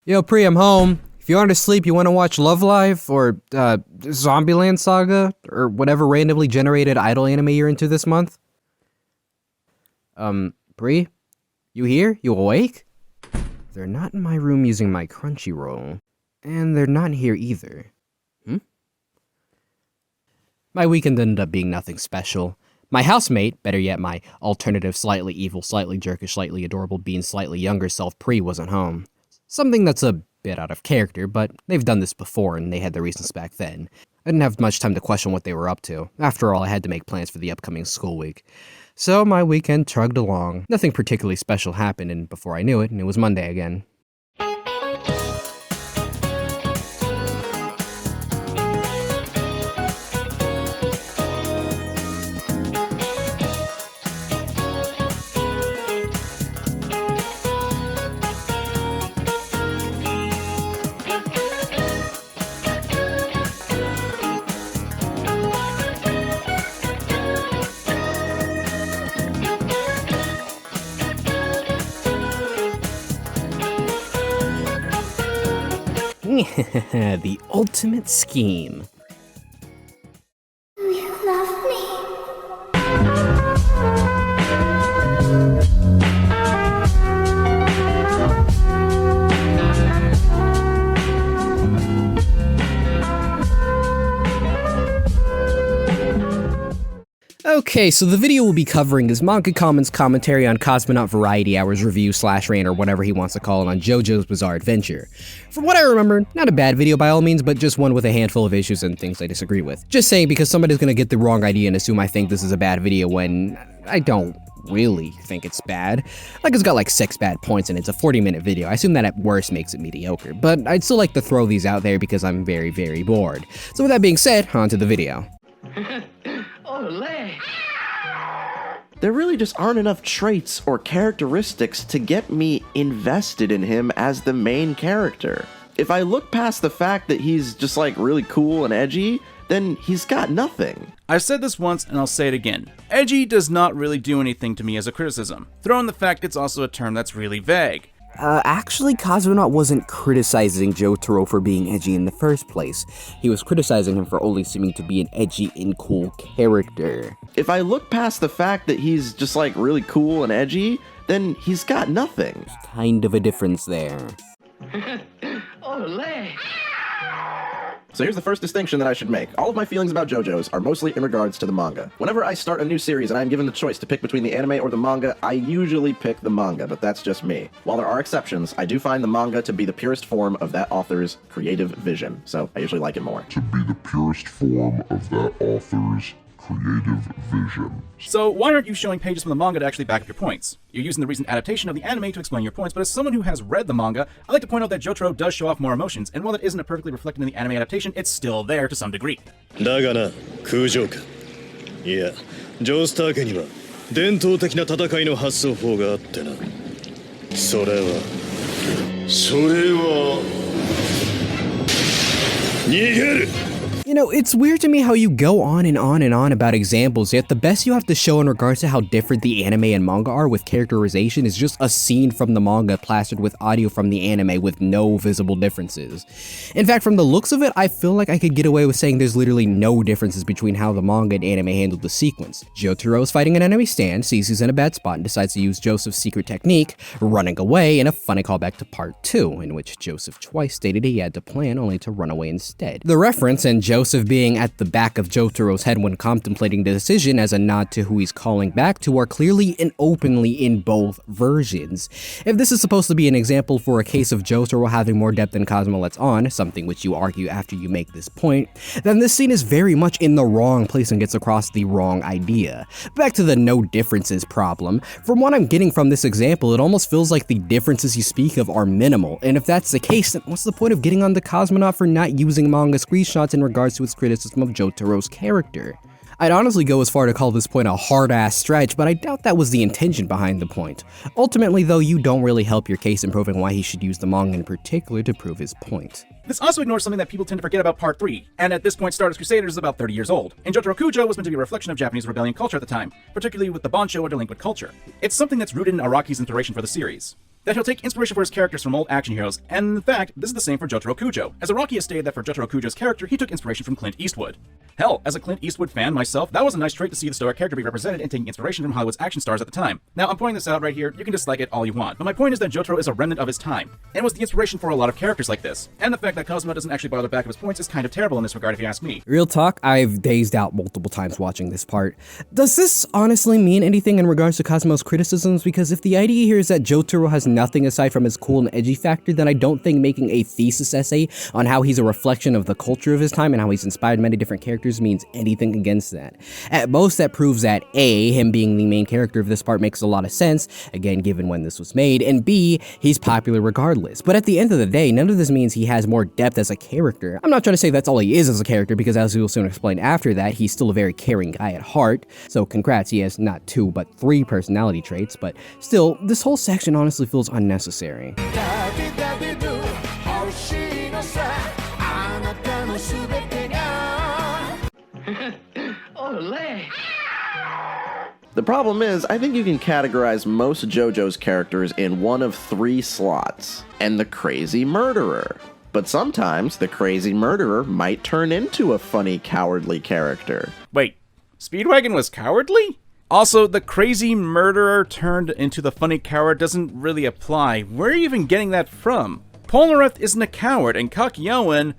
Yo, Pre, I'm home. If you aren't asleep, you want to watch Love Live, or, Zombieland Saga, or whatever randomly generated idol anime you're into this month? Pre? You here? You awake? They're not in my room using my Crunchyroll. And they're not here either. My weekend ended up being nothing special. My housemate, better yet my alternative slightly evil, slightly jerkish, slightly adorable being slightly younger self Pre wasn't home. Something that's a bit out of character, but they've done this before and they had their reasons back then. I didn't have much time to question what they were up to. After all, I had to make plans for the upcoming school week. So my weekend chugged along. Nothing particularly special happened, and before I knew it, it was Monday again. The ultimate scheme. Do you love me? Okay, so the video we'll be covering is MangaKamen's commentary on Cosmonaut Variety Hour's review / rant or whatever he wants to call it on JoJo's Bizarre Adventure. From what I remember, not a bad video by all means, but just one with a handful of issues and things I disagree with. Just saying, because somebody's gonna get the wrong idea and assume I think this is a bad video when I don't really think it's bad. Like, it's got like 6 bad points and it's a 40-minute video. I assume that at worst makes it mediocre, but I'd still like to throw these out there because I'm very, very bored. So with that being said, on to the video. There really just aren't enough traits or characteristics to get me invested in him as the main character. If I look past the fact that he's just like really cool and edgy, then he's got nothing. I've said this once and I'll say it again. Edgy does not really do anything to me as a criticism. Throw in the fact it's also a term that's really vague. Actually, Cosmonaut wasn't criticizing Jotaro for being edgy in the first place. He was criticizing him for only seeming to be an edgy and cool character. If I look past the fact that he's just like really cool and edgy, then he's got nothing. There's kind of a difference there. So here's the first distinction that I should make. All of my feelings about JoJo's are mostly in regards to the manga. Whenever I start a new series and I'm given the choice to pick between the anime or the manga, I usually pick the manga, but that's just me. While there are exceptions, I do find the manga to be the purest form of that author's creative vision, so I usually like it more. So why aren't you showing pages from the manga to actually back up your points? You're using the recent adaptation of the anime to explain your points, but as someone who has read the manga, I like to point out that Jotaro does show off more emotions, and while that isn't perfectly reflected in the anime adaptation, it's still there to some degree. だがな、空城か。いや、ジョースター家には伝統的な戦いの発想法があってな。それは逃げる。 You know, it's weird to me how you go on and on and on about examples, yet the best you have to show in regards to how different the anime and manga are with characterization is just a scene from the manga plastered with audio from the anime with no visible differences. In fact, from the looks of it, I feel like I could get away with saying there's literally no differences between how the manga and anime handled the sequence. Jotaro is fighting an enemy stand, sees he's in a bad spot, and decides to use Joseph's secret technique, running away, in a funny callback to part 2, in which Joseph twice stated he had to plan only to run away instead. The reference, and Joseph being at the back of Jotaro's head when contemplating the decision as a nod to who he's calling back to, are clearly and openly in both versions. If this is supposed to be an example for a case of Jotaro having more depth than Cosmo lets on, something which you argue after you make this point, then this scene is very much in the wrong place and gets across the wrong idea. Back to the no differences problem. From what I'm getting from this example, it almost feels like the differences you speak of are minimal, and if that's the case, then what's the point of getting on the Cosmonaut for not using manga screenshots in regards to its criticism of Jotaro's character? I'd honestly go as far to call this point a hard-ass stretch, but I doubt that was the intention behind the point. Ultimately though, you don't really help your case in proving why he should use the manga in particular to prove his point. This also ignores something that people tend to forget about Part 3, and at this point Stardust Crusaders is about 30 years old, and Jotaro Kujo was meant to be a reflection of Japanese rebellion culture at the time, particularly with the Bancho or delinquent culture. It's something that's rooted in Araki's inspiration for the series. that he'll take inspiration for his characters from old action heroes, and in fact, this is the same for Jotaro Kujo, as Araki has stated that for Jotaro Kujo's character, he took inspiration from Clint Eastwood. Hell, as a Clint Eastwood fan myself, that was a nice trait to see the stoic character be represented and taking inspiration from Hollywood's action stars at the time. Now, I'm pointing this out right here, you can dislike it all you want, but my point is that Jotaro is a remnant of his time, and was the inspiration for a lot of characters like this. And the fact that Cosmo doesn't actually bother back up his points is kind of terrible in this regard if you ask me. Real talk, I've dazed out multiple times watching this part. Does this honestly mean anything in regards to Cosmo's criticisms? Because if the idea here is that Jotaro has nothing aside from his cool and edgy factor, then I don't think making a thesis essay on how he's a reflection of the culture of his time and how he's inspired many different characters means anything against that. At most, that proves that A, him being the main character of this part makes a lot of sense, again given when this was made, and B, he's popular regardless. But at the end of the day, none of this means he has more depth as a character. I'm not trying to say that's all he is as a character, because as we will soon explain after that, he's still a very caring guy at heart, so congrats, he has not 2 but 3 personality traits, but still, this whole section honestly feels unnecessary. The problem is, I think you can categorize most JoJo's characters in one of 3 slots, and the crazy murderer. But sometimes, the crazy murderer might turn into a funny, cowardly character. Wait, Speedwagon was cowardly? Also, the crazy murderer turned into the funny coward doesn't really apply. Where are you even getting that from? Polnareff isn't a coward, and Kakyoin,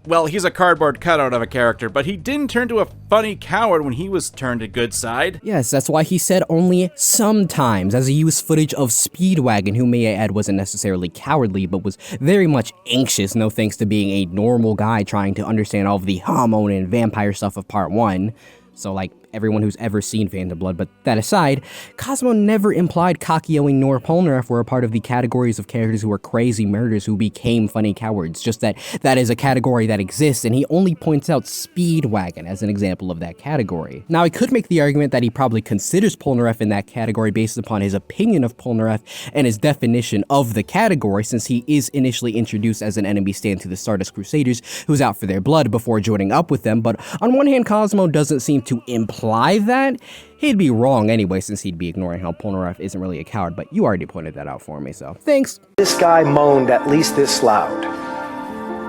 well, he's a cardboard cutout of a character, but he didn't turn to a funny coward when he was turned to good side. Yes, that's why he said only sometimes, as he used footage of Speedwagon, who may I add wasn't necessarily cowardly, but was very much anxious, no thanks to being a normal guy trying to understand all of the hormone and vampire stuff of part 1. So, like, everyone who's ever seen Phantom Blood, but that aside, Cosmo never implied Kakyoin nor Polnareff were a part of the categories of characters who were crazy murderers who became funny cowards, just that that is a category that exists, and he only points out Speedwagon as an example of that category. Now, I could make the argument that he probably considers Polnareff in that category based upon his opinion of Polnareff and his definition of the category, since he is initially introduced as an enemy stand to the Stardust Crusaders who's out for their blood before joining up with them, but on one hand, Cosmo doesn't seem to imply that. He'd be wrong anyway, since he'd be ignoring how Polnareff isn't really a coward, but you already pointed that out for me, so thanks. This guy moaned at least this loud.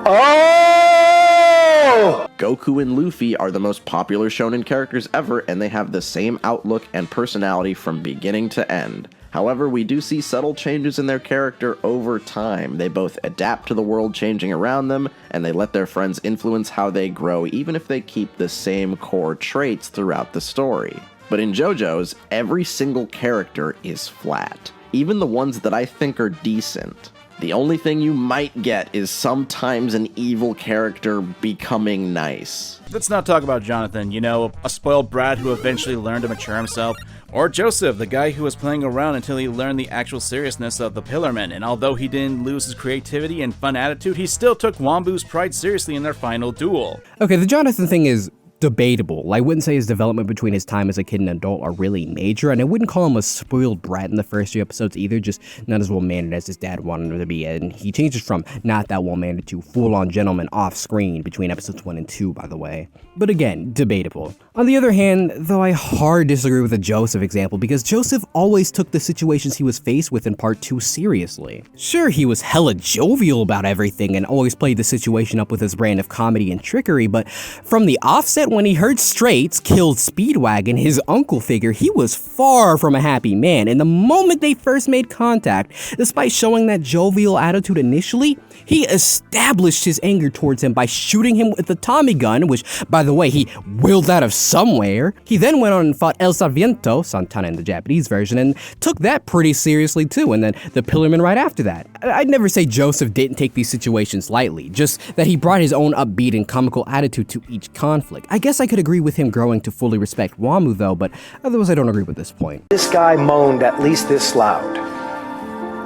Oh! Goku and Luffy are the most popular shonen characters ever, and they have the same outlook and personality from beginning to end. However, we do see subtle changes in their character over time. They both adapt to the world changing around them, and they let their friends influence how they grow, even if they keep the same core traits throughout the story. But in JoJo's, every single character is flat, even the ones that I think are decent. The only thing you might get is sometimes an evil character becoming nice. Let's not talk about Jonathan, you know, a spoiled brat who eventually learned to mature himself. Or Joseph, the guy who was playing around until he learned the actual seriousness of the Pillarmen, and although he didn't lose his creativity and fun attitude, he still took Wambu's pride seriously in their final duel. Okay, the Jonathan thing is debatable. I wouldn't say his development between his time as a kid and adult are really major, and I wouldn't call him a spoiled brat in the first 3 episodes either, just not as well-mannered as his dad wanted him to be, and he changes from not that well-mannered to full-on gentleman off-screen between episodes 1 and 2, by the way. But again, debatable. On the other hand, though, I hard disagree with the Joseph example, because Joseph always took the situations he was faced with in part 2 seriously. Sure, he was hella jovial about everything and always played the situation up with his brand of comedy and trickery, but from the offset, when he heard Straits killed Speedwagon, his uncle figure, he was far from a happy man, and the moment they first made contact, despite showing that jovial attitude initially, he established his anger towards him by shooting him with the Tommy gun, which, by the way, he willed out of somewhere. He then went on and fought El Sarmiento, Santana in the Japanese version, and took that pretty seriously too, and then the Pillarmen right after that. I'd never say Joseph didn't take these situations lightly, just that he brought his own upbeat and comical attitude to each conflict. I guess I could agree with him growing to fully respect Wamu though, but otherwise I don't agree with this point. This guy moaned at least this loud.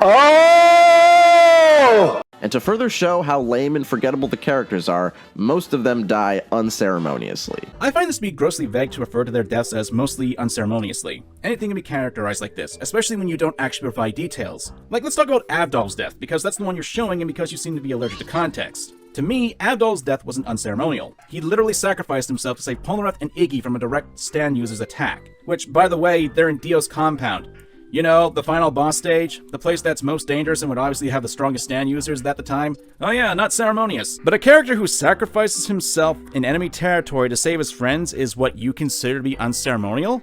Oh! And to further show how lame and forgettable the characters are, most of them die unceremoniously. I find this to be grossly vague to refer to their deaths as mostly unceremoniously. Anything can be characterized like this, especially when you don't actually provide details. Like, let's talk about Avdol's death, because that's the one you're showing and because you seem to be allergic to context. To me, Avdol's death wasn't unceremonial. He literally sacrificed himself to save Polnareff and Iggy from a direct stand user's attack. Which, by the way, they're in Dio's compound. You know, the final boss stage, the place that's most dangerous and would obviously have the strongest stand users at the time. Oh yeah, not ceremonious. But a character who sacrifices himself in enemy territory to save his friends is what you consider to be unceremonial?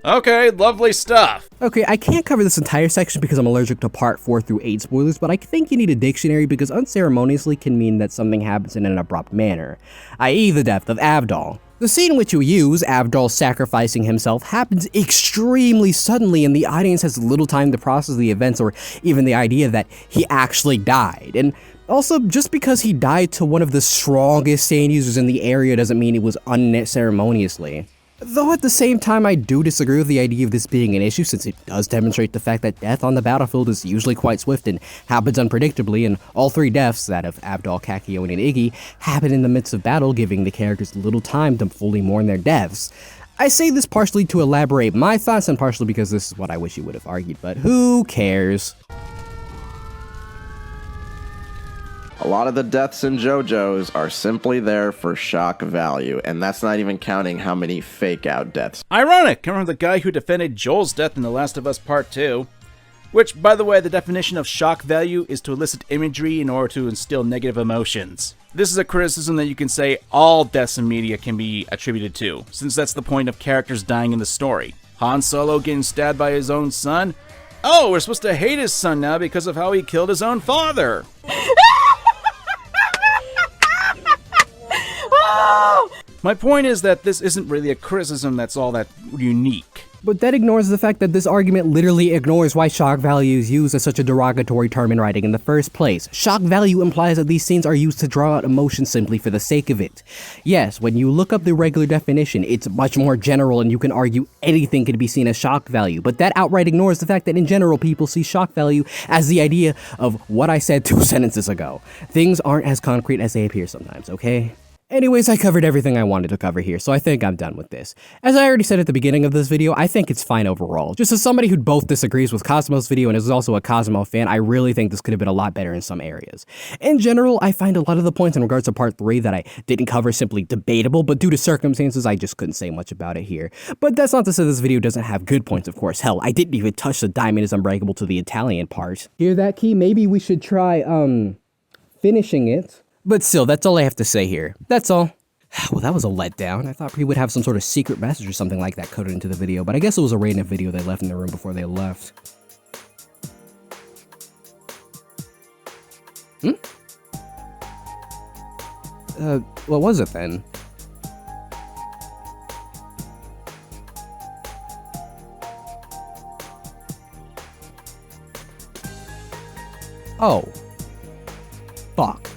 Okay, lovely stuff. Okay, I can't cover this entire section because I'm allergic to part 4 through 8 spoilers, but I think you need a dictionary because unceremoniously can mean that something happens in an abrupt manner, i.e. the death of Avdol. The scene which you use, Avdol sacrificing himself, happens extremely suddenly and the audience has little time to process the events or even the idea that he actually died. And also, just because he died to one of the strongest stand users in the area doesn't mean it was unceremoniously. Though at the same time I do disagree with the idea of this being an issue since it does demonstrate the fact that death on the battlefield is usually quite swift and happens unpredictably, and all 3 deaths, that of Avdol, Kakyoin, and Iggy, happen in the midst of battle, giving the characters little time to fully mourn their deaths. I say this partially to elaborate my thoughts and partially because this is what I wish you would have argued, but who cares? A lot of the deaths in JoJo's are simply there for shock value, and that's not even counting how many fake-out deaths. Ironic, coming from the guy who defended Joel's death in The Last of Us Part 2. Which, by the way, the definition of shock value is to elicit imagery in order to instill negative emotions. This is a criticism that you can say all deaths in media can be attributed to, since that's the point of characters dying in the story. Han Solo getting stabbed by his own son? Oh, we're supposed to hate his son now because of how he killed his own father! My point is that this isn't really a criticism that's all that unique. But that ignores the fact that this argument literally ignores why shock value is used as such a derogatory term in writing in the first place. Shock value implies that these scenes are used to draw out emotion simply for the sake of it. Yes, when you look up the regular definition, it's much more general and you can argue anything can be seen as shock value, but that outright ignores the fact that in general people see shock value as the idea of what I said 2 sentences ago. Things aren't as concrete as they appear sometimes, okay? Anyways, I covered everything I wanted to cover here, so I think I'm done with this. As I already said at the beginning of this video, I think it's fine overall. Just as somebody who both disagrees with Cosmo's video and is also a Cosmo fan, I really think this could have been a lot better in some areas. In general, I find a lot of the points in regards to part 3 that I didn't cover simply debatable, but due to circumstances, I just couldn't say much about it here. But that's not to say this video doesn't have good points, of course. Hell, I didn't even touch the diamond is unbreakable to the Italian part. Hear that, Key? Maybe we should try, finishing it. But still, that's all I have to say here. That's all. Well, that was a letdown. I thought we would have some sort of secret message or something like that coded into the video, but I guess it was a random video they left in the room before they left. What was it then? Oh. Fuck.